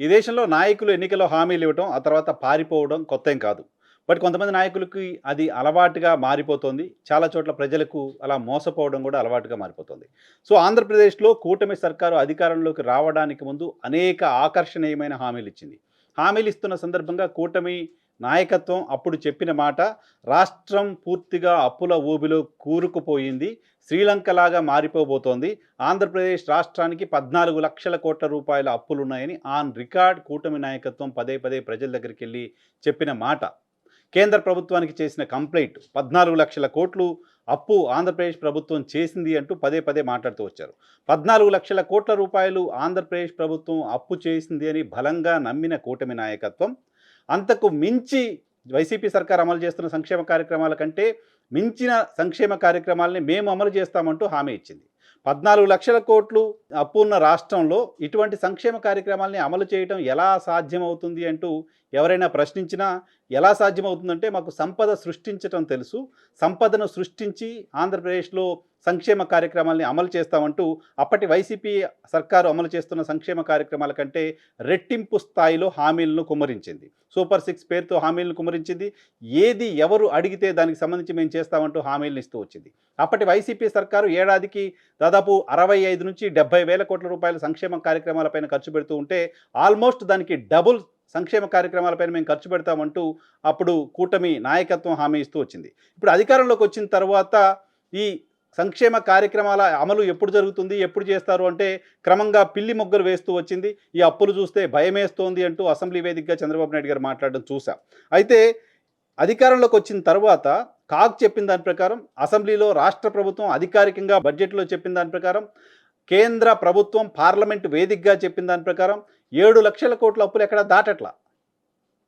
ఈ దేశంలో నాయకులు ఎన్నికల్లో హామీలు ఇవ్వటం, ఆ తర్వాత పారిపోవడం కొత్తేం కాదు. బట్ కొంతమంది నాయకులకి అది అలవాటుగా మారిపోతోంది. చాలా చోట్ల ప్రజలకు అలా మోసపోవడం కూడా అలవాటుగా మారిపోతుంది. సో, ఆంధ్రప్రదేశ్‌లో కూటమి సర్కారు అధికారంలోకి రావడానికి ముందు అనేక ఆకర్షణీయమైన హామీలిచ్చింది. హామీలిస్తున్న సందర్భంగా కూటమి నాయకత్వం అప్పుడు చెప్పిన మాట, రాష్ట్రం పూర్తిగా అప్పుల ఊబిలో కూరుకుపోయింది. శ్రీలంకలాగా మారిపోబోతోంది. ఆంధ్రప్రదేశ్ రాష్ట్రానికి 14,00,000 కోట్ల రూపాయల అప్పులున్నాయని ఆన్ రికార్డ్ కూటమి నాయకత్వం పదే పదే ప్రజల దగ్గరికెళ్ళి చెప్పిన మాట. కేంద్ర ప్రభుత్వానికి చేసిన కంప్లెయింట్ 14,00,000 కోట్లు అప్పు ఆంధ్రప్రదేశ్ ప్రభుత్వం చేసింది అంటూ పదే పదే మాట్లాడుతూ వచ్చారు. 14,00,000 కోట్ల రూపాయలు ఆంధ్రప్రదేశ్ ప్రభుత్వం అప్పు చేసింది అని బలంగా నమ్మిన కూటమి నాయకత్వం అంతకు మించి వైసీపీ సర్కార్ అమలు చేస్తున్న సంక్షేమ కార్యక్రమాల కంటే మించిన సంక్షేమ కార్యక్రమాలని మేము అమలు చేస్తామంటూ హామీ ఇచ్చింది. 14,00,000 కోట్లు అప్పు ఉన్న రాష్ట్రంలో ఇటువంటి సంక్షేమ కార్యక్రమాలని అమలు చేయడం ఎలా సాధ్యమవుతుంది అంటూ ఎవరైనా ప్రశ్నించినా, ఎలా సాధ్యమవుతుందంటే మాకు సంపద సృష్టించటం తెలుసు, సంపదను సృష్టించి ఆంధ్రప్రదేశ్లో సంక్షేమ కార్యక్రమాలని అమలు చేస్తామంటూ అప్పటి వైసీపీ సర్కారు అమలు చేస్తున్న సంక్షేమ కార్యక్రమాల కంటే రెట్టింపు స్థాయిలో హామీలను కుమ్మరించింది. సూపర్ 6 పేరుతో హామీలను కుమ్మరించింది. ఏది ఎవరు అడిగితే దానికి సంబంధించి మేము చేస్తామంటూ హామీలను ఇస్తూ వచ్చింది. అప్పటి వైసీపీ సర్కారు ఏడాదికి దాదాపు 65 నుంచి 70,000 కోట్ల రూపాయల సంక్షేమ కార్యక్రమాలపైన ఖర్చు పెడుతూ ఉంటే, ఆల్మోస్ట్ దానికి డబుల్ సంక్షేమ కార్యక్రమాలపైన మేము ఖర్చు పెడతామంటూ అప్పుడు కూటమి నాయకత్వం హామీ ఇస్తూ వచ్చింది. ఇప్పుడు అధికారంలోకి వచ్చిన తర్వాత ఈ సంక్షేమ కార్యక్రమాల అమలు ఎప్పుడు జరుగుతుంది, ఎప్పుడు చేస్తారు అంటే క్రమంగా పిల్లి మొగ్గలు వేస్తూ వచ్చింది. ఈ అప్పులు చూస్తే భయమేస్తోంది అంటూ అసెంబ్లీ వేదికగా చంద్రబాబు నాయుడు గారు మాట్లాడడం చూసాం. అయితే అధికారంలోకి వచ్చిన తర్వాత కాగ్ చెప్పిన దాని ప్రకారం, అసెంబ్లీలో రాష్ట్ర ప్రభుత్వం అధికారికంగా బడ్జెట్లో చెప్పిన దాని ప్రకారం, కేంద్ర ప్రభుత్వం పార్లమెంటు వేదికగా చెప్పిన దాని ప్రకారం 7,00,000 కోట్ల అప్పులు ఎక్కడ దాటట్లా.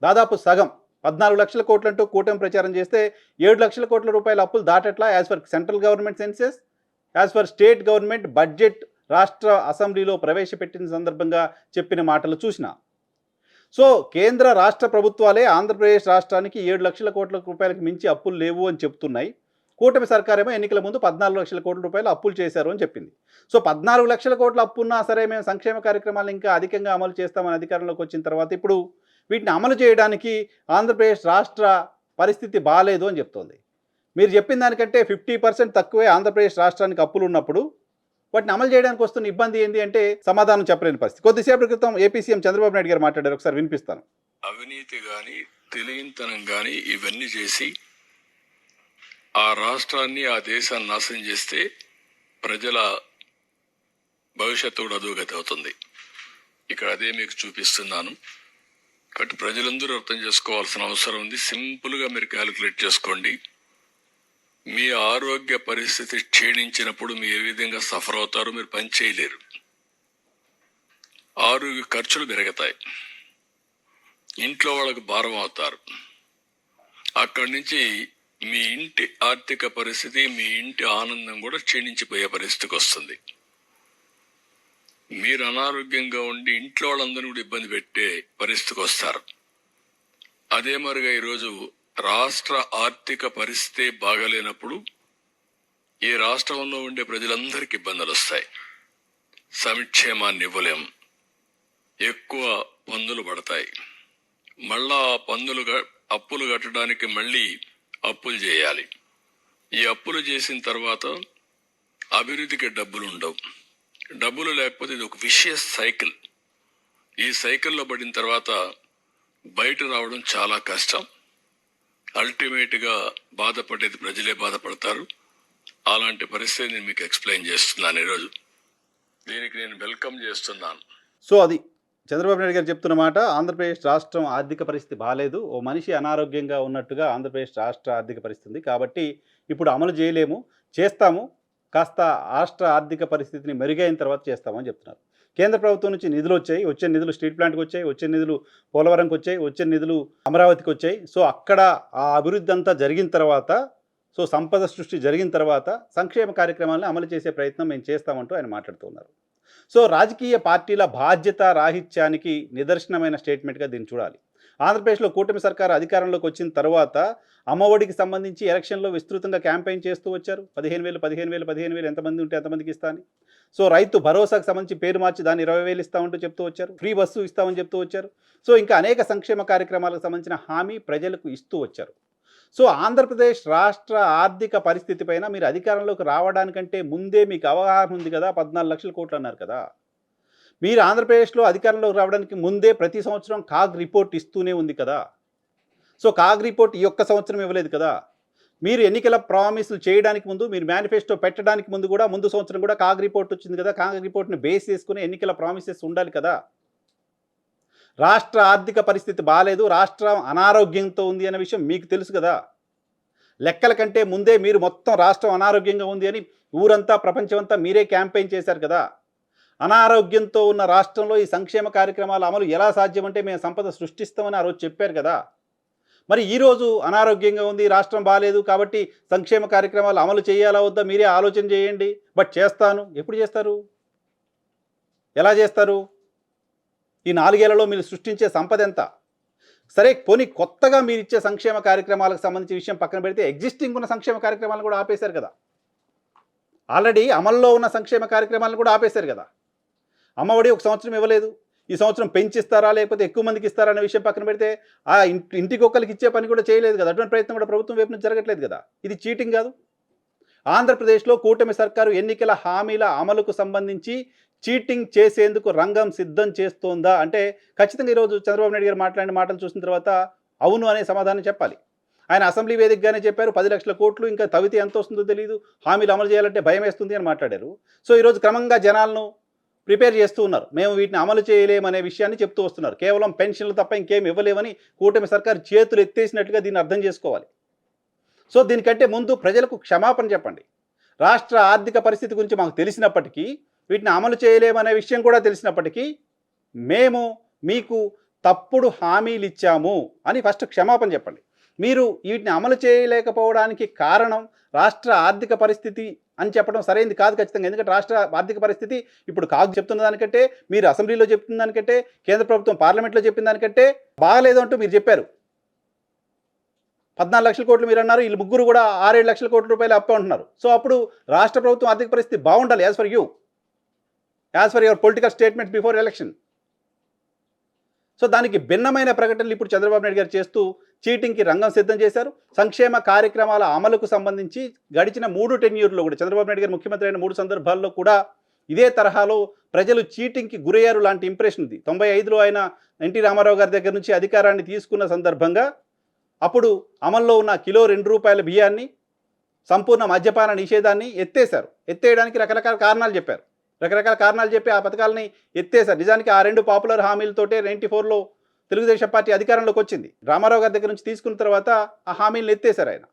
దాదాపు సగం 14,00,000 కోట్లంటూ కూటమి ప్రచారం చేస్తే 7,00,000 కోట్ల రూపాయల అప్పులు దాటట్లా. As per central government census, as per state government budget రాష్ట్ర అసెంబ్లీలో ప్రవేశపెట్టిన సందర్భంగా చెప్పిన మాటలు చూసినా. సో, కేంద్ర రాష్ట్ర ప్రభుత్వాలే ఆంధ్రప్రదేశ్ రాష్ట్రానికి 7,00,000 కోట్ల రూపాయలకు మించి అప్పులు లేవు అని చెప్తున్నాయి. కూటమి సర్కారేమో ఎన్నికల ముందు 14,00,000 కోట్ల రూపాయలు అప్పులు చేశారు అని చెప్పింది. సో, 14,00,000 కోట్ల అప్పు ఉన్నా సరే మేము సంక్షేమ కార్యక్రమాలను ఇంకా అధికంగా అమలు చేస్తామని అధికారంలోకి వచ్చిన తర్వాత ఇప్పుడు వీటిని అమలు చేయడానికి ఆంధ్రప్రదేశ్ రాష్ట్ర పరిస్థితి బాలేదు అని చెప్తోంది. మీరు చెప్పిన దానికంటే 50% తక్కువే ఆంధ్రప్రదేశ్ రాష్ట్రానికి అప్పులు ఉన్నప్పుడు వాటిని అమలు చేయడానికి వస్తున్న ఇబ్బంది ఏంటి అంటే సమాధానం చెప్పలేని పరిస్థితి. కొద్దిసేపటి క్రితం ఏపీ సీఎం చంద్రబాబు నాయుడు గారు మాట్లాడారు. ఒకసారి వినిపిస్తాను. అవినీతి కానీ తెలియనితనం కానీ ఇవన్నీ చేసి ఆ రాష్ట్రాన్ని ఆ దేశాన్ని నాశనం చేస్తే ప్రజల భవిష్యత్తు కూడా అధోగతి అవుతుంది. ఇక్కడ అదే మీకు చూపిస్తున్నాను. కాబట్టి ప్రజలందరూ అర్థం చేసుకోవాల్సిన అవసరం ఉంది. సింపుల్గా మీరు క్యాలిక్యులేట్ చేసుకోండి. మీ ఆరోగ్య పరిస్థితి క్షీణించినప్పుడు మీరు ఏ విధంగా సఫర్ అవుతారో మీరు పని చేయలేరు. ఆరోగ్య ఖర్చులు పెరుగుతాయి, ఇంట్లో వాళ్ళకు భారం అవుతారు. అక్కడి నుంచి మీ ఇంటి ఆర్థిక పరిస్థితి, మీ ఇంటి ఆనందం కూడా క్షీణించిపోయే పరిస్థితికి వస్తుంది. మీరు అనారోగ్యంగా ఉండి ఇంట్లో వాళ్ళందరూ కూడా ఇబ్బంది పెట్టే పరిస్థితికి వస్తారు. అదే మరిగా ఈరోజు రాష్ట్ర ఆర్థిక పరిస్థితి బాగలేనప్పుడు ఈ రాష్ట్రంలో ఉండే ప్రజలందరికీ ఇబ్బందులు వస్తాయి. సంక్షేమాన్ని ఇవ్వలేం, ఎక్కువ పన్నులు పడతాయి. మళ్ళా అప్పులు కట్టడానికి మళ్ళీ అప్పులు చేయాలి. ఈ అప్పులు చేసిన తర్వాత అభివృద్ధికి డబ్బులు ఉండవు. డబ్బులు లేకపోతే ఇది ఒక విషియస్ సైకిల్. ఈ సైకిల్లో పడిన తర్వాత బయట రావడం చాలా కష్టం. అల్టిమేట్గా బాధపడేది ప్రజలే బాధపడతారు. అలాంటి పరిస్థితి నేను మీకు ఎక్స్ప్లెయిన్ చేస్తున్నాను ఈరోజు. దీనికి నేను వెల్కమ్ చేస్తున్నాను. సో, అది చంద్రబాబు నాయుడు గారు చెప్తున్న మాట. ఆంధ్రప్రదేశ్ రాష్ట్రం ఆర్థిక పరిస్థితి బాలేదు. ఓ మనిషి అనారోగ్యంగా ఉన్నట్టుగా ఆంధ్రప్రదేశ్ రాష్ట్ర ఆర్థిక పరిస్థితి ఉంది. కాబట్టి ఇప్పుడు అమలు చేయలేము, చేస్తాము, కాస్త రాష్ట్ర ఆర్థిక పరిస్థితిని మెరుగైన తర్వాత చేస్తామని చెప్తున్నారు. కేంద్ర ప్రభుత్వం నుంచి నిధులు వచ్చాయి. వచ్చే నిధులు స్టీల్ ప్లాంట్కి వచ్చాయి, వచ్చే నిధులు పోలవరంకి వచ్చాయి, వచ్చే నిధులు అమరావతికి వచ్చాయి. సో, అక్కడ ఆ అభివృద్ధి అంతా జరిగిన తర్వాత, సో సంపద సృష్టి జరిగిన తర్వాత సంక్షేమ కార్యక్రమాలను అమలు చేసే ప్రయత్నం మేము చేస్తామంటూ ఆయన మాట్లాడుతున్నారు. సో, రాజకీయ పార్టీల బాధ్యత రాహిత్యానికి నిదర్శనమైన స్టేట్మెంట్గా దీన్ని చూడాలి. ఆంధ్రప్రదేశ్లో కూటమి సర్కారు అధికారంలోకి వచ్చిన తర్వాత అమ్మఒడికి సంబంధించి ఎలక్షన్లో విస్తృతంగా క్యాంపెయిన్ చేస్తూ వచ్చారు. 15,000 ఎంతమంది ఉంటే అంతమందికి ఇస్తా అని. సో రైతు భరోసాకు సంబంధించి పేరు మార్చి దాన్ని 20,000 ఇస్తామంటూ చెప్తూ వచ్చారు. ఫ్రీ బస్సు ఇస్తామని చెప్తూ వచ్చారు. సో ఇంకా అనేక సంక్షేమ కార్యక్రమాలకు సంబంధించిన హామీ ప్రజలకు ఇస్తూ వచ్చారు. సో ఆంధ్రప్రదేశ్ రాష్ట్ర ఆర్థిక పరిస్థితి పైన మీరు అధికారంలోకి రావడానికంటే ముందే మీకు అవగాహన ఉంది కదా. 14 లక్షల కోట్లు అన్నారు కదా. మీరు ఆంధ్రప్రదేశ్లో అధికారంలోకి రావడానికి ముందే ప్రతి సంవత్సరం కాగ్ రిపోర్ట్ ఇస్తూనే ఉంది కదా. సో కాగ్ రిపోర్ట్ ఈ ఒక్క సంవత్సరం ఇవ్వలేదు కదా. మీరు ఎన్నికల ప్రామిసులు చేయడానికి ముందు, మీరు మేనిఫెస్టో పెట్టడానికి ముందు కూడా ముందు సంవత్సరం కూడా కాగ్ రిపోర్ట్ వచ్చింది కదా. కాగ్ రిపోర్ట్ని బేస్ చేసుకుని ఎన్నికల ప్రామిసెస్ ఉండాలి కదా. రాష్ట్ర ఆర్థిక పరిస్థితి బాగాలేదు, రాష్ట్రం అనారోగ్యంతో ఉంది అనే విషయం మీకు తెలుసు కదా. లెక్కల కంటే ముందే మీరు మొత్తం రాష్ట్రం అనారోగ్యంగా ఉంది అని ఊరంతా ప్రపంచమంతా మీరే క్యాంపెయిన్ చేశారు కదా. అనారోగ్యంతో ఉన్న రాష్ట్రంలో ఈ సంక్షేమ కార్యక్రమాల అమలు ఎలా సాధ్యమంటే మేము సంపద సృష్టిస్తామని ఆ రోజు చెప్పారు కదా. మరి ఈరోజు అనారోగ్యంగా ఉంది, రాష్ట్రం బాగాలేదు కాబట్టి సంక్షేమ కార్యక్రమాలు అమలు చేయాలా వద్దా మీరే ఆలోచన చేయండి. బట్ చేస్తాను, ఎప్పుడు చేస్తారు, ఎలా చేస్తారు? ఈ 4 ఏళ్లలో మీరు సృష్టించే సంపద ఎంత? సరే పోనీ కొత్తగా మీరు ఇచ్చే సంక్షేమ కార్యక్రమాలకు సంబంధించిన విషయం పక్కన పెడితే ఎగ్జిస్టింగ్ ఉన్న సంక్షేమ కార్యక్రమాలను కూడా ఆపేశారు కదా. ఆల్రెడీ అమల్లో ఉన్న సంక్షేమ కార్యక్రమాలను కూడా ఆపేశారు కదా. అమ్మఒడి 1 సంవత్సరం ఇవ్వలేదు, ఈ సంవత్సరం పెంచిస్తారా లేకపోతే ఎక్కువ మందికి ఇస్తారా అనే విషయం పక్కన పెడితే ఆ ఇంటికి ఒక్కరికి ఇచ్చే పని కూడా చేయలేదు కదా. అటువంటి ప్రయత్నం కూడా ప్రభుత్వం వైపు నుంచి జరగట్లేదు కదా. ఇది చీటింగ్ కాదు? ఆంధ్రప్రదేశ్లో కూటమి సర్కారు ఎన్నికల హామీల అమలుకు సంబంధించి చీటింగ్ చేసేందుకు రంగం సిద్ధం చేస్తోందా అంటే ఖచ్చితంగా ఈరోజు చంద్రబాబు నాయుడు గారు మాట్లాడిన మాటలు చూసిన తర్వాత అవును అనే సమాధానం చెప్పాలి. ఆయన అసెంబ్లీ వేదికగానే చెప్పారు 10 లక్షల కోట్లు, ఇంకా తవితే ఎంత వస్తుందో తెలియదు, హామీలు అమలు చేయాలంటే భయం వేస్తుంది అని మాట్లాడారు. సో ఈరోజు క్రమంగా జనాలను ప్రిపేర్ చేస్తూ ఉన్నారు. మేము వీటిని అమలు చేయలేమనే విషయాన్ని చెప్తూ వస్తున్నారు. కేవలం పెన్షన్లు తప్ప ఇంకేం ఇవ్వలేమని కూటమి సర్కారు చేతులు ఎత్తేసినట్టుగా దీన్ని అర్థం చేసుకోవాలి. సో దీనికంటే ముందు ప్రజలకు క్షమాపణ చెప్పండి. రాష్ట్ర ఆర్థిక పరిస్థితి గురించి మాకు తెలిసినప్పటికీ, వీటిని అమలు చేయలేమనే విషయం కూడా తెలిసినప్పటికీ మేము మీకు తప్పుడు హామీలు ఇచ్చాము అని ఫస్ట్ క్షమాపణ చెప్పండి. మీరు వీటిని అమలు చేయలేకపోవడానికి కారణం రాష్ట్ర ఆర్థిక పరిస్థితి అని చెప్పడం సరైనది కాదు ఖచ్చితంగా. ఎందుకంటే రాష్ట్ర ఆర్థిక పరిస్థితి ఇప్పుడు కాదు చెప్తున్న దానికంటే, మీరు అసెంబ్లీలో చెప్తున్న దానికంటే, కేంద్ర ప్రభుత్వం పార్లమెంట్లో చెప్పిన దానికంటే బాగాలేదు అంటూ మీరు చెప్పారు. 14 లక్షల కోట్లు మీరు అన్నారు, వీళ్ళు ముగ్గురు కూడా 6-7 లక్షల కోట్ల రూపాయలు అప్పు అంటున్నారు. సో అప్పుడు రాష్ట్ర ప్రభుత్వం ఆర్థిక పరిస్థితి బాగుండాలి as for your political statement before election. So దానికి భిన్నమైన ప్రకటనలు ఇప్పుడు చంద్రబాబు నాయుడు గారు చేస్తూ చీటింగ్కి రంగం సిద్ధం చేశారు. సంక్షేమ కార్యక్రమాల అమలుకు సంబంధించి గడిచిన 3 టెన్యూర్లో కూడా చంద్రబాబు నాయుడు గారు ముఖ్యమంత్రి అయిన 3 సందర్భాల్లో కూడా ఇదే తరహాలో ప్రజలు చీటింగ్కి గురయ్యారు లాంటి ఇంప్రెషన్ ఉంది. 95లో ఆయన ఎన్టీ రామారావు గారి దగ్గర నుంచి అధికారాన్ని తీసుకున్న సందర్భంగా అప్పుడు అమల్లో ఉన్న కిలో ₹2 బియ్యాన్ని, సంపూర్ణ మద్యపాన నిషేధాన్ని ఎత్తేశారు. ఎత్తేయడానికి రకరకాల కారణాలు చెప్పి ఆ పథకాలని ఎత్తేశారు. నిజానికి ఆ 2 పాపులర్ హామీలతోటే 94లో తెలుగుదేశం పార్టీ అధికారంలోకి వచ్చింది. రామారావు గారి దగ్గర నుంచి తీసుకున్న తర్వాత ఆ హామీలను ఎత్తేశారు ఆయన.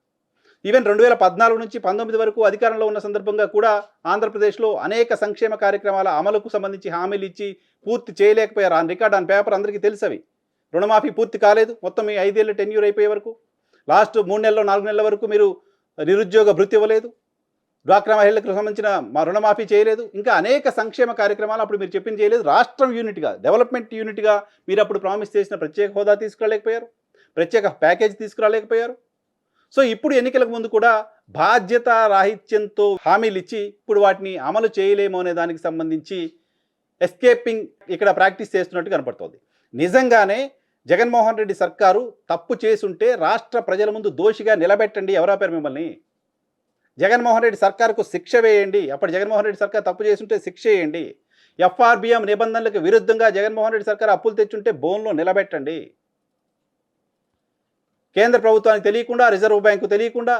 ఈవెన్ 2014 నుంచి 19 వరకు అధికారంలో ఉన్న సందర్భంగా కూడా ఆంధ్రప్రదేశ్లో అనేక సంక్షేమ కార్యక్రమాల అమలుకు సంబంధించి హామీలు ఇచ్చి పూర్తి చేయలేకపోయారు. ఆన్ రికార్డ్, ఆన్ పేపర్ అందరికీ తెలుసవి. రుణమాఫీ పూర్తి కాలేదు మొత్తం ఈ 5 ఏళ్ళ టెన్యూర్ అయిపోయే వరకు. లాస్ట్ 3 నెలలు 4 నెలల వరకు మీరు నిరుద్యోగ భృతి ఇవ్వలేదు, డ్వాక్రా మహిళలకు సంబంధించిన రుణమాఫీ చేయలేదు, ఇంకా అనేక సంక్షేమ కార్యక్రమాలు అప్పుడు మీరు చెప్పింది చేయలేదు. రాష్ట్రం యూనిట్గా, డెవలప్మెంట్ యూనిట్గా మీరు అప్పుడు ప్రామిస్ చేసిన ప్రత్యేక హోదా తీసుకురాలేకపోయారు, ప్రత్యేక ప్యాకేజ్ తీసుకురాలేకపోయారు. సో ఇప్పుడు ఎన్నికలకు ముందు కూడా బాధ్యత రాహిత్యంతో హామీలు ఇచ్చి ఇప్పుడు వాటిని అమలు చేయలేము అనే దానికి సంబంధించి ఎస్కేపింగ్ ఇక్కడ ప్రాక్టీస్ చేస్తున్నట్టు కనపడుతోంది. నిజంగానే జగన్మోహన్ రెడ్డి సర్కారు తప్పు చేసుంటే రాష్ట్ర ప్రజల ముందు దోషిగా నిలబెట్టండి. ఎవరాపారు మిమ్మల్ని? జగన్మోహన్ రెడ్డి సర్కారుకు శిక్ష వేయండి. అప్పుడు జగన్మోహన్ రెడ్డి సర్కారు తప్పు చేస్తుంటే శిక్ష వేయండి. ఎఫ్ఆర్బిఎం నిబంధనలకు విరుద్ధంగా జగన్మోహన్ రెడ్డి సర్కారు అప్పులు తెచ్చుంటే బోన్లో నిలబెట్టండి. కేంద్ర ప్రభుత్వానికి తెలియకుండా, రిజర్వ్ బ్యాంకు తెలియకుండా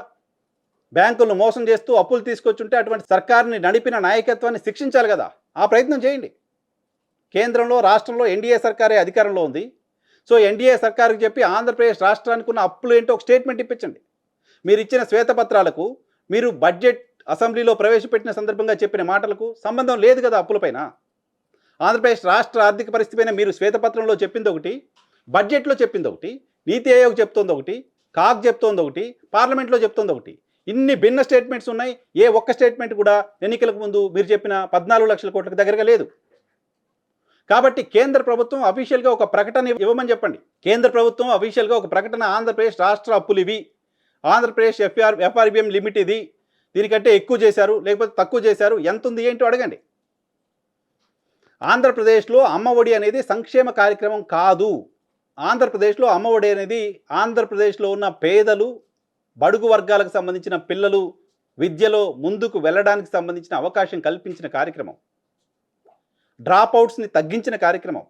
బ్యాంకులను మోసం చేస్తూ అప్పులు తీసుకొచ్చుంటే అటువంటి సర్కారుని నడిపిన నాయకత్వాన్ని శిక్షించాలి కదా. ఆ ప్రయత్నం చేయండి. కేంద్రంలో, రాష్ట్రంలో ఎన్డీఏ సర్కారే అధికారంలో ఉంది. సో ఎన్డీఏ సర్కారుకి చెప్పి ఆంధ్రప్రదేశ్ రాష్ట్రానికి ఉన్న అప్పులు ఏంటో ఒక స్టేట్మెంట్ ఇప్పించండి. మీరు ఇచ్చిన శ్వేతపత్రాలకు, మీరు బడ్జెట్ అసెంబ్లీలో ప్రవేశపెట్టిన సందర్భంగా చెప్పిన మాటలకు సంబంధం లేదు కదా అప్పులపైన. ఆంధ్రప్రదేశ్ రాష్ట్ర ఆర్థిక పరిస్థితి పైన మీరు శ్వేతపత్రంలో చెప్పింది ఒకటి, బడ్జెట్లో చెప్పింది ఒకటి, నీతి ఆయోగ్ చెప్తోంది ఒకటి, కాగ్ చెప్తోంది ఒకటి, పార్లమెంట్లో చెప్తోంది ఒకటి. ఇన్ని భిన్న స్టేట్మెంట్స్ ఉన్నాయి. ఏ ఒక్క స్టేట్మెంట్ కూడా ఎన్నికలకు ముందు మీరు చెప్పిన 14 లక్షల కోట్లకు దగ్గరగా లేదు. కాబట్టి కేంద్ర ప్రభుత్వం అఫీషియల్గా ఒక ప్రకటన ఇవ్వమని చెప్పండి. కేంద్ర ప్రభుత్వం అఫీషియల్గా ఒక ప్రకటన, ఆంధ్రప్రదేశ్ రాష్ట్ర అప్పులు ఇవి, ఆంధ్రప్రదేశ్ ఎఫ్ఆర్బిఎం లిమిట్ ఇది, దీనికంటే ఎక్కువ చేశారు లేకపోతే తక్కువ చేశారు, ఎంత ఉంది ఏంటో అడగండి. ఆంధ్రప్రదేశ్లో అమ్మఒడి అనేది సంక్షేమ కార్యక్రమం కాదు. ఆంధ్రప్రదేశ్లో అమ్మఒడి అనేది ఆంధ్రప్రదేశ్లో ఉన్న పేదలు, బడుగు వర్గాలకు సంబంధించిన పిల్లలు విద్యలో ముందుకు వెళ్ళడానికి సంబంధించిన అవకాశం కల్పించిన కార్యక్రమం. డ్రాప్అవుట్స్ని తగ్గించిన కార్యక్రమం.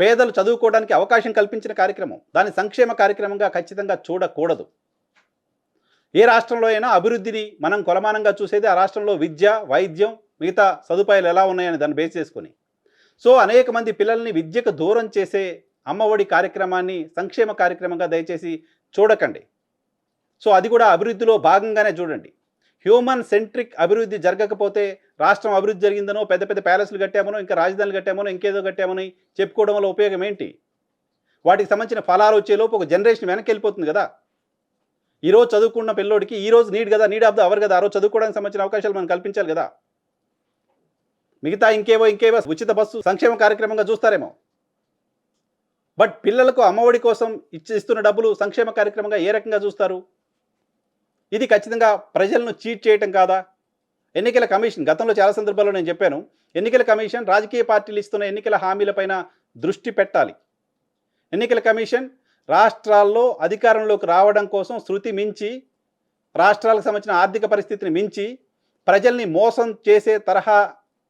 పేదలు చదువుకోవడానికి అవకాశం కల్పించిన కార్యక్రమం. దాన్ని సంక్షేమ కార్యక్రమంగా ఖచ్చితంగా చూడకూడదు. ఏ రాష్ట్రంలో అయినా అభివృద్ధిని మనం కొలమానంగా చూసేది ఆ రాష్ట్రంలో విద్య, వైద్యం, మిగతా సదుపాయాలు ఎలా ఉన్నాయని దాన్ని బేస్ చేసుకొని. సో అనేక మంది పిల్లల్ని విద్యకు దూరం చేసే అమ్మఒడి కార్యక్రమాన్ని సంక్షేమ కార్యక్రమంగా దయచేసి చూడకండి. సో అది కూడా అభివృద్ధిలో భాగంగానే చూడండి. హ్యూమన్ సెంట్రిక్ అభివృద్ధి జరగకపోతే రాష్ట్రం అభివృద్ధి జరిగిందనో, పెద్ద పెద్ద ప్యాలెస్లు కట్టామనో, ఇంకా రాజధానులు కట్టామనో, ఇంకేదో కట్టామని చెప్పుకోవడం వల్ల ఉపయోగం ఏంటి? వాటికి సంబంధించిన ఫలాలు వచ్చేలోపు ఒక జనరేషన్ వెనక్కి వెళ్ళిపోతుంది కదా. ఈరోజు చదువుకున్న పిల్లోడికి ఈరోజు నీడ్ కదా, నీడ్ ఆఫ్ ద అవర్ కదా, ఆ రోజు చదువుకోవడానికి సంబంధించిన అవకాశాలు మనం కల్పించాలి కదా. మిగతా ఇంకేవో ఉచిత బస్సు సంక్షేమ కార్యక్రమంగా చూస్తారేమో. బట్ పిల్లలకు అమ్మఒడి కోసం ఇస్తున్న డబ్బులు సంక్షేమ కార్యక్రమంగా ఏ రకంగా చూస్తారు? ఇది ఖచ్చితంగా ప్రజలను చీట్ చేయటం కాదా? ఎన్నికల కమిషన్ గతంలో చాలా సందర్భాల్లో నేను చెప్పాను, ఎన్నికల కమిషన్ రాజకీయ పార్టీలు ఇస్తున్న ఎన్నికల హామీలపైన దృష్టి పెట్టాలి. ఎన్నికల కమిషన్ రాష్ట్రాల్లో అధికారంలోకి రావడం కోసం శృతి మించి, రాష్ట్రాలకు సంబంధించిన ఆర్థిక పరిస్థితిని మించి ప్రజల్ని మోసం చేసే తరహా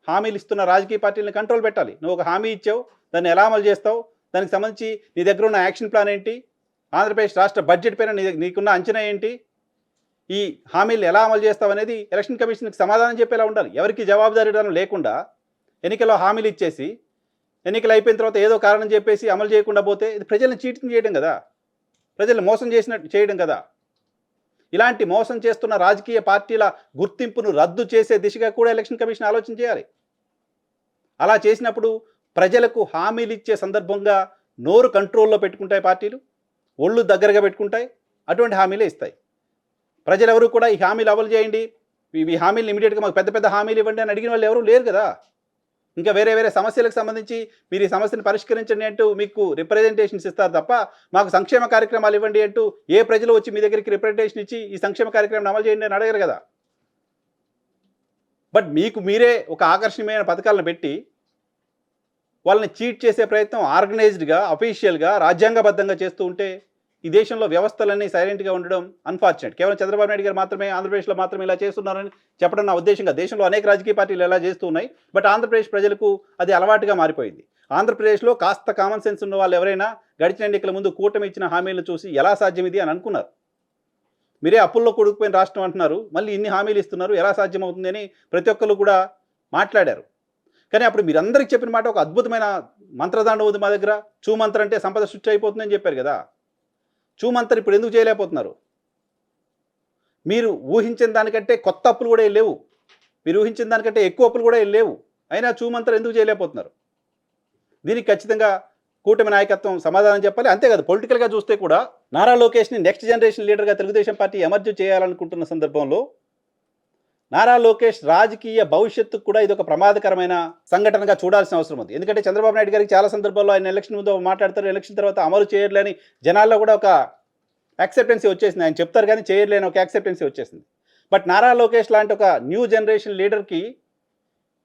హామీలు ఇస్తున్న రాజకీయ పార్టీలను కంట్రోల్ పెట్టాలి. నువ్వు ఒక హామీ ఇచ్చావు, దాన్ని ఎలా అమలు చేస్తావు, దానికి సంబంధించి నీ దగ్గర ఉన్న యాక్షన్ ప్లాన్ ఏంటి, ఆంధ్రప్రదేశ్ రాష్ట్ర బడ్జెట్ పైన నీకున్న అంచనా ఏంటి, ఈ హామీలు ఎలా అమలు చేస్తావు అనేది ఎలక్షన్ కమిషన్కి సమాధానం చెప్పేలా ఉండాలి. ఎవరికి జవాబుదారీతనం లేకుండా ఎన్నికల్లో హామీలు ఇచ్చేసి ఎన్నికలు అయిపోయిన తర్వాత ఏదో కారణం చెప్పేసి అమలు చేయకుండా పోతే ఇది ప్రజల్ని చీటింగ్ చేయడం కదా, ప్రజల్ని మోసం చేయడం కదా. ఇలాంటి మోసం చేస్తున్న రాజకీయ పార్టీల గుర్తింపును రద్దు చేసే దిశగా కూడా ఎలక్షన్ కమిషన్ ఆలోచన చేయాలి. అలా చేసినప్పుడు ప్రజలకు హామీలు ఇచ్చే సందర్భంగా నోరు కంట్రోల్లో పెట్టుకుంటాయి పార్టీలు, ఒళ్ళు దగ్గరగా పెట్టుకుంటాయి, అటువంటి హామీలే ఇస్తాయి. ప్రజలు ఎవరు కూడా ఈ హామీలు అమలు చేయండి, ఈ హామీలు ఇమీడియట్గా మాకు పెద్ద పెద్ద హామీలు ఇవ్వండి అని అడిగిన వాళ్ళు ఎవరు లేరు కదా. ఇంకా వేరే వేరే సమస్యలకు సంబంధించి మీరు ఈ సమస్యను పరిష్కరించండి అంటూ మీకు రిప్రజెంటేషన్స్ ఇస్తారు తప్ప మాకు సంక్షేమ కార్యక్రమాలు ఇవ్వండి అంటూ ఏ ప్రజలు వచ్చి మీ దగ్గరికి రిప్రజెంటేషన్ ఇచ్చి ఈ సంక్షేమ కార్యక్రమం అమలు చేయండి అని అడగరు కదా. బట్ మీకు మీరే ఒక ఆకర్షణీయమైన పథకాలను పెట్టి వాళ్ళని చీట్ చేసే ప్రయత్నం ఆర్గనైజ్డ్గా, అఫీషియల్గా, రాజ్యాంగబద్ధంగా చేస్తూ ఉంటే ఈ దేశంలో వ్యవస్థలన్నీ సైలెంట్గా ఉండడం అన్ఫార్చునేట్. కేవలం చంద్రబాబు నాయుడు గారు మాత్రమే, ఆంధ్రప్రదేశ్లో మాత్రమే ఇలా చేస్తున్నారని చెప్పడం నా ఉద్దేశంగా. దేశంలో అనేక రాజకీయ పార్టీలు ఎలా చేస్తూ ఉన్నాయి, బట్ ఆంధ్రప్రదేశ్ ప్రజలకు అది అలవాటుగా మారిపోయింది. ఆంధ్రప్రదేశ్లో కాస్త కామన్ సెన్స్ ఉన్న వాళ్ళు ఎవరైనా గడిచిన ఎన్నికల ముందు కూటమి ఇచ్చిన హామీలను చూసి ఎలా సాధ్యం ఇది అని అనుకున్నారు. మీరే అప్పుల్లో కొడుకుపోయిన రాష్ట్రం అంటున్నారు, మళ్ళీ ఇన్ని హామీలు ఇస్తున్నారు, ఎలా సాధ్యమవుతుంది అని ప్రతి ఒక్కరు కూడా మాట్లాడారు. కానీ అప్పుడు మీరందరికీ చెప్పిన మాట ఒక అద్భుతమైన మంత్రదాండం ఉంది మా దగ్గర, చూమంత్ర అంటే సంపద సృష్టి అయిపోతుందని చెప్పారు కదా. చూమంతర్ ఇప్పుడు ఎందుకు చేయలేకపోతున్నారు? మీరు ఊహించిన దానికంటే కొత్త అప్పులు కూడా లేవు, మీరు ఊహించిన దానికంటే ఎక్కువ అప్పులు కూడా లేవు, అయినా చూమంతర్ ఎందుకు చేయలేకపోతున్నారు? దీనికి ఖచ్చితంగా కూటమి నాయకత్వం సమాధానం చెప్పాలి. అంతేకాదు, పొలిటికల్గా చూస్తే కూడా నారా లోకేష్ని నెక్స్ట్ జనరేషన్ లీడర్గా తెలుగుదేశం పార్టీ ఎమర్జ్ చేయాలనుకుంటున్న సందర్భంలో నారా లోకేష్ రాజకీయ భవిష్యత్తుకు కూడా ఇది ఒక ప్రమాదకరమైన సంఘటనగా చూడాల్సిన అవసరం ఉంది. ఎందుకంటే చంద్రబాబు నాయుడు గారికి చాలా సందర్భాల్లో ఆయన ఎలక్షన్ ముందు మాట్లాడతారు, ఎలక్షన్ తర్వాత అమలు చేయలేని జనాల్లో కూడా ఒక యాక్సెప్టెన్సీ వచ్చేసింది. ఆయన చెప్తారు కానీ చేయలేని ఒక యాక్సెప్టెన్సీ వచ్చేసింది. బట్ నారా లోకేష్ లాంటి ఒక న్యూ జనరేషన్ లీడర్కి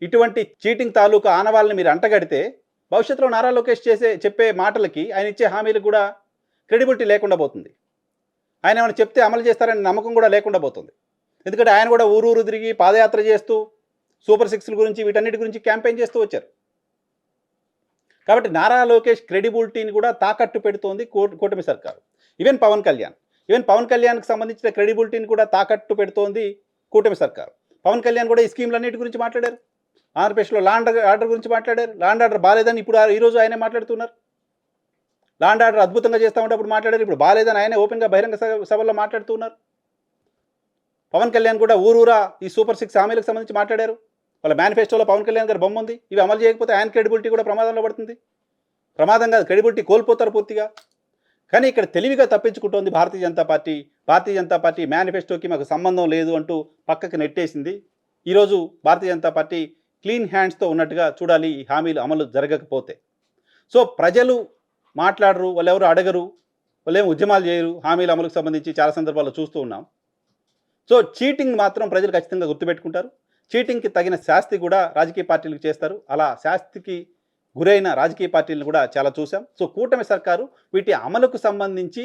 ఇటువంటి చీటింగ్ తాలూకు ఆనవాళ్ళని మీరు అంటగడితే భవిష్యత్తులో నారా లోకేష్ చెప్పే మాటలకి, ఆయన ఇచ్చే హామీలకు కూడా క్రెడిబిలిటీ లేకుండా పోతుంది. ఆయన ఏమైనా చెప్తే అమలు చేస్తారని నమ్మకం కూడా లేకుండా పోతుంది. ఎందుకంటే ఆయన కూడా ఊరూరు తిరిగి పాదయాత్ర చేస్తూ సూపర్ సిక్స్ల గురించి వీటన్నిటి గురించి క్యాంపెయిన్ చేస్తూ వచ్చారు. కాబట్టి నారా లోకేష్ క్రెడిబిలిటీని కూడా తాకట్టు పెడుతోంది కూటమి సర్కారు. ఈవెన్ పవన్ కళ్యాణ్కి సంబంధించిన క్రెడిబిలిటీని కూడా తాకట్టు పెడుతోంది కూటమి సర్కారు. పవన్ కళ్యాణ్ కూడా ఈ స్కీమ్లన్నిటి గురించి మాట్లాడారు. ఆంధ్రప్రదేశ్లో ల్యాండ్ ఆర్డర్ గురించి మాట్లాడారు. ల్యాండ్ ఆర్డర్ బాగాలేదని ఇప్పుడు ఈరోజు ఆయనే మాట్లాడుతున్నారు. ల్యాండ్ ఆర్డర్ అద్భుతంగా చేస్తూ ఉంటే అప్పుడు మాట్లాడారు, ఇప్పుడు బాగాలేదని ఆయనే ఓపెన్గా బహిరంగ సభల్లో మాట్లాడుతున్నారు. పవన్ కళ్యాణ్ కూడా ఊరూరా ఈ సూపర్ సిక్స్ హామీలకు సంబంధించి మాట్లాడారు. వాళ్ళ మేనిఫెస్టోలో పవన్ కళ్యాణ్ గారి బొమ్మ ఉంది. ఇవి అమలు చేయకపోతే ఆయన క్రెడిబిలిటీ కూడా ప్రమాదంలో పడుతుంది. ప్రమాదం కాదు, క్రెడిబిలిటీ కోల్పోతారు పూర్తిగా. కానీ ఇక్కడ తెలివిగా తప్పించుకుంటోంది భారతీయ జనతా పార్టీ మేనిఫెస్టోకి మాకు సంబంధం లేదు అంటూ పక్కకు నెట్టేసింది. ఈరోజు భారతీయ జనతా పార్టీ క్లీన్ హ్యాండ్స్తో ఉన్నట్టుగా చూడాలి ఈ హామీలు అమలు జరగకపోతే. సో ప్రజలు మాట్లాడరు, వాళ్ళు ఎవరు అడగరు, వాళ్ళు ఏమి ఉద్యమాలు చేయరు హామీల అమలుకు సంబంధించి చాలా సందర్భాల్లో చూస్తూ ఉన్నాం. సో చీటింగ్ మాత్రం ప్రజలు ఖచ్చితంగా గుర్తుపెట్టుకుంటారు. చీటింగ్కి తగిన శాస్తి కూడా రాజకీయ పార్టీలకు చేస్తారు. అలా శాస్తికి గురైన రాజకీయ పార్టీలను కూడా చాలా చూసాం. సో కూటమి సర్కారు వీటి అమలుకు సంబంధించి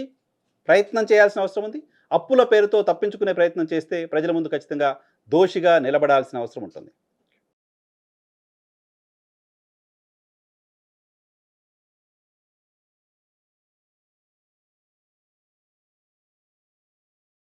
ప్రయత్నం చేయాల్సిన అవసరం ఉంది. అప్పుల పేరుతో తప్పించుకునే ప్రయత్నం చేస్తే ప్రజల ముందు ఖచ్చితంగా దోషిగా నిలబడాల్సిన అవసరం ఉంటుంది.